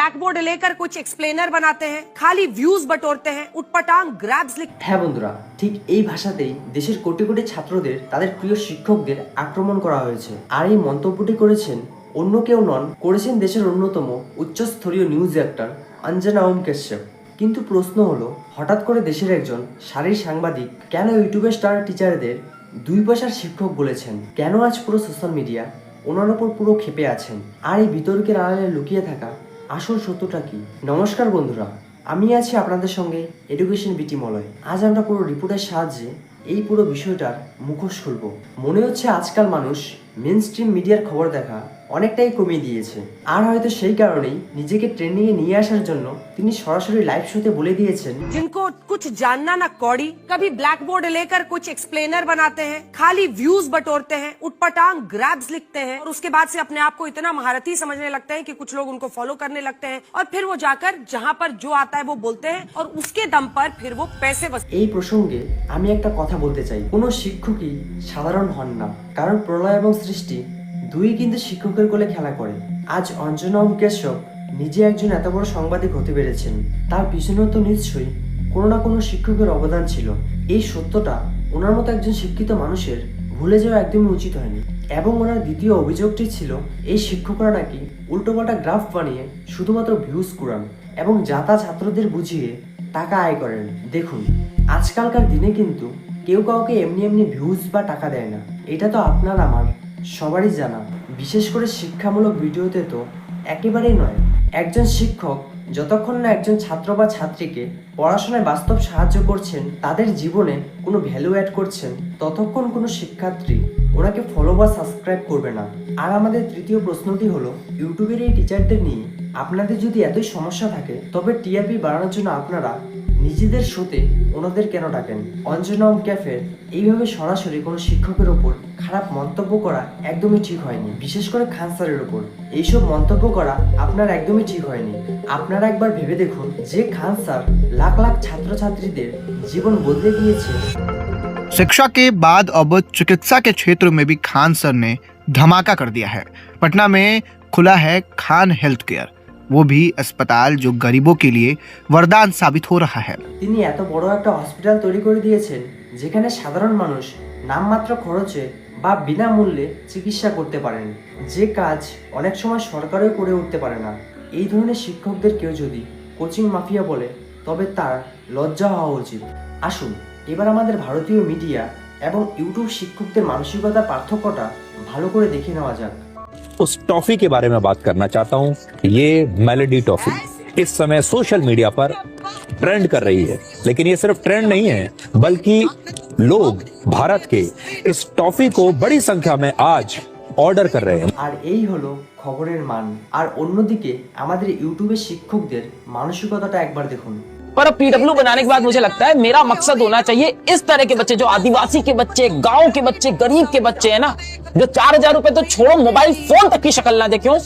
Black board लेकर कुछ explainer बनाते हैं, खाली व्यूज बटोरते हैं, उटपटांग ग्रैब्स लिखते हैं। হ্যাঁ বন্ধুরা, ঠিক এই ভাষাতেই দেশের কোটি কোটি ছাত্রদের তাদের প্রিয় শিক্ষকদের আক্রমণ করা হয়েছে। আর এই মন্তব্যটি করেছেন অন্য কেউ নন, করেছেন দেশের অন্যতম উচ্চস্তরীয় নিউজ অ্যাক্টর অঞ্জনা ওম কাশ্যপ। কিন্তু প্রশ্ন হলো, হঠাৎ করে দেশের একজন শারীর সাংবাদিক কেন ইউটিউবে স্টার টিচারদের দুই পয়সার শিক্ষক বলেছেন? কেন আজ পুরো সোশ্যাল মিডিয়া ওনার ওপর পুরো ক্ষেপে আছেন? আর এই বিতর্কের আড়ালে লুকিয়ে থাকা আসল সত্যটা কি? নমস্কার বন্ধুরা, আমি আছি আপনাদের সঙ্গে এডুকেশন বিটি মলয়। আজ আমরা পুরো রিপোর্টের সাহায্যে এই পুরো বিষয়টার মুখোশ খুলব। মনে হচ্ছে আজকাল মানুষ মেন স্ট্রিম মিডিয়ার খবর দেখা অনেকটাই কমিয়ে দিয়েছে। আর হয়তো সেই কারণেই নিজেকে ট্রেন্ডিংয়ে নিয়ে আসার জন্য তিনি সরাসরি লাইভ শোতে বলে দিয়েছেন, जिनको कुछ जानना ना कौड़ी, कभी ब्लैक बोर्ड लेकर कुछ एक्सप्लेनर बनाते हैं, खाली व्यूज बटोरते हैं, उटपटांग ग्रैब्स लिखते हैं और उसके बाद से अपने आप को इतना महारथी समझने लगते हैं कि कुछ लोग उनको फॉलो करने लगते हैं और फिर वो जाकर जहां पर जो आता है वो बोलते हैं और उसके दम पर फिर वो पैसे এই প্রসঙ্গে আমি একটা কথা বলতে চাই। কোনো শিক্ষকই সাধারণ হন না, কারণ প্রলয় এবং সৃষ্টি দুই কিন্তু শিক্ষকের কোলে খেলা করে। আজ অঞ্জনা ওম কাশ্যপ নিজে একজন এত বড় সাংবাদিক হতে পেরেছেন, তার পিছনেও তো নিশ্চয়ই কোনো না কোনো শিক্ষকের অবদান ছিল। এই সত্যটা ওনার মতো একজন শিক্ষিত মানুষের ভুলে যাওয়া একদমই উচিত হয়নি। এবং ওনার দ্বিতীয় অভিযোগটি ছিল, এই শিক্ষকরা নাকি উল্টোপাল্টা গ্রাফ বানিয়ে শুধুমাত্র ভিউজ কুড়ান এবং যাতা ছাত্রদের বুঝিয়ে টাকা আয় করেন। দেখুন, আজকালকার দিনে কিন্তু কেউ কাউকে এমনি এমনি ভিউজ বা টাকা দেয় না, এটা তো আপনার আমার সবারই জানা। বিশেষ করে শিক্ষামূলক ভিডিওতে তো একেবারেই নয়। একজন শিক্ষক যতক্ষণ না একজন ছাত্র বা ছাত্রীকে পড়াশোনায় বাস্তব সাহায্য করছেন, তাদের জীবনে কোনো ভ্যালু অ্যাড করছেন, ততক্ষণ কোনো শিক্ষার্থী ওনাকে ফলো বা সাবস্ক্রাইব করবে না। আর আমাদের তৃতীয় প্রশ্নটি হলো, ইউটিউবের এই টিচারদের নিয়ে আপনাদের যদি এতই সমস্যা থাকে, তবে টিআরপি বাড়ানোর জন্য আপনারা নিজেদের শোতে ওনাদের কেন ডাকেন? অঞ্জনা ওম কাশ্যপের এইভাবে সরাসরি কোনো শিক্ষকের ওপর খারাপ মন্তব্য করা একদমই ঠিক হয়নি, বিশেষ করে খান স্যারের ওপর এইসব মন্তব্য করা আপনার একদমই ঠিক হয়নি। আপনারা একবার ভেবে দেখুন যে খান স্যার লাখ লাখ ছাত্রছাত্রীদের জীবন বদলে দিয়েছে। शिक्षा के बाद अब चिकित्सा के क्षेत्र में भी खान सर ने धमाका कर दिया है। पटना में खुला है खान हेल्थ केयर, वो भी अस्पताल जो गरीबों के लिए वरदान साबित हो रहा है। তিনি এত বড় একটা হসপিটাল তৈরি করে দিয়েছেন যেখানে সাধারণ মানুষ নামমাত্র খরচে বা বিনামূল্যে চিকিৎসা করতে পারেন, যে কাজ অনেক সময় সরকারও করে উঠতে পারে না। এই ধরনের শিক্ষকদের কেউ যদি কোচিং মাফিয়া বলে, তবে তার লজ্জা হওয়া উচিত। আসুন এবার আমাদের ভারতীয় মিডিয়া এবং ইউটিউব শিক্ষকদের মানসিকতার পার্থক্যটা ভালো করে দেখে নেওয়া যাক। उस टॉफी के बारे में बात करना चाहता हूं। ये मेलोडी टॉफी इस समय सोशल मीडिया पर ट्रेंड कर रही है, लेकिन ये सिर्फ ट्रेंड नहीं है, बल्कि लोग भारत के इस टॉफी को बड़ी संख्या में आज ऑर्डर कर रहे हैं। আর এই হলো খবরের মান। আর অন্যদিকে আমাদের ইউটিউবের শিক্ষকদের মানসিকতাটা একবার দেখুন। पर अब पीडब्ल्यू बनाने के बाद मुझे लगता है मेरा मकसद होना चाहिए इस तरह के बच्चे, जो आदिवासी के बच्चे, गांव के बच्चे, गरीब के बच्चे हैं ना, जो 4000 रुपए तो छोड़ो, मोबाइल फोन तक की शक्ल ना देखे,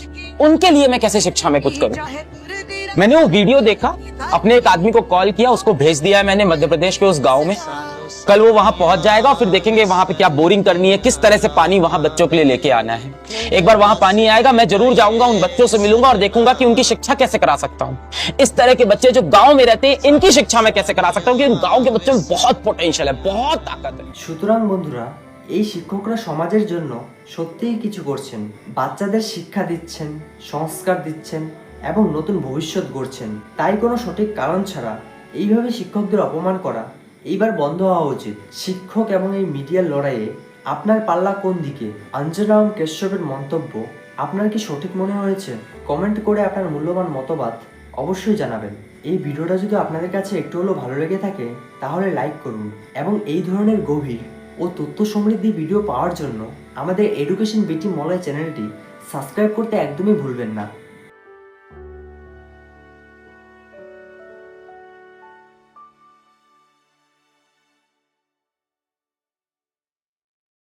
उनके लिए मैं कैसे शिक्षा में कुछ करूं। मैंने वो वीडियो देखा, अपने एक आदमी को कॉल किया, उसको भेज दिया है मैंने मध्य प्रदेश के उस गांव में। कल वो वहां पहुंच जाएगा और फिर देखेंगे वहां पे क्या बोरिंग करनी है, किस तरह से पानी वहां बच्चों के लिए लेके आना है। एक बार वहां पानी आएगा, मैं जरूर जाऊंगा, उन बच्चों से मिलूंगा और देखूंगा कि उनकी शिक्षा कैसे करा सकता हूं। इस तरह के बच्चे जो गांव में रहते हैं, इनकी शिक्षा में कैसे करा सकता हूं, क्योंकि गांव के बच्चों में बहुत पोटेंशियल है, बहुत ताकत है। সুতরাং বন্ধুরা, এই শিক্ষকরা সমাজের জন্য সত্যিই কিছু করছেন। বাচ্চাদের শিক্ষা দিচ্ছেন, সংস্কার দিচ্ছেন এবং নতুন ভবিষ্যৎ গড়ছেন। তাই কোনো সঠিক কারণ ছাড়া এইভাবে শিক্ষকদের অপমান করা এইবার বন্ধ হওয়া উচিত। শিক্ষক এবং এই মিডিয়ার লড়াইয়ে আপনার পাল্লা কোন দিকে? অঞ্জনা ওম কাশ্যপের মন্তব্য আপনার কি সঠিক মনে হয়েছে? কমেন্ট করে আপনার মূল্যবান মতবাদ অবশ্যই জানাবেন। এই ভিডিওটা যদি আপনাদের কাছে একটু হলেও ভালো লেগে থাকে, তাহলে লাইক করুন এবং এই ধরনের গভীর ও তথ্য সমৃদ্ধি ভিডিও পাওয়ার জন্য আমাদের এডুকেশন বিটি মলয় চ্যানেলটি সাবস্ক্রাইব করতে একদমই ভুলবেন না।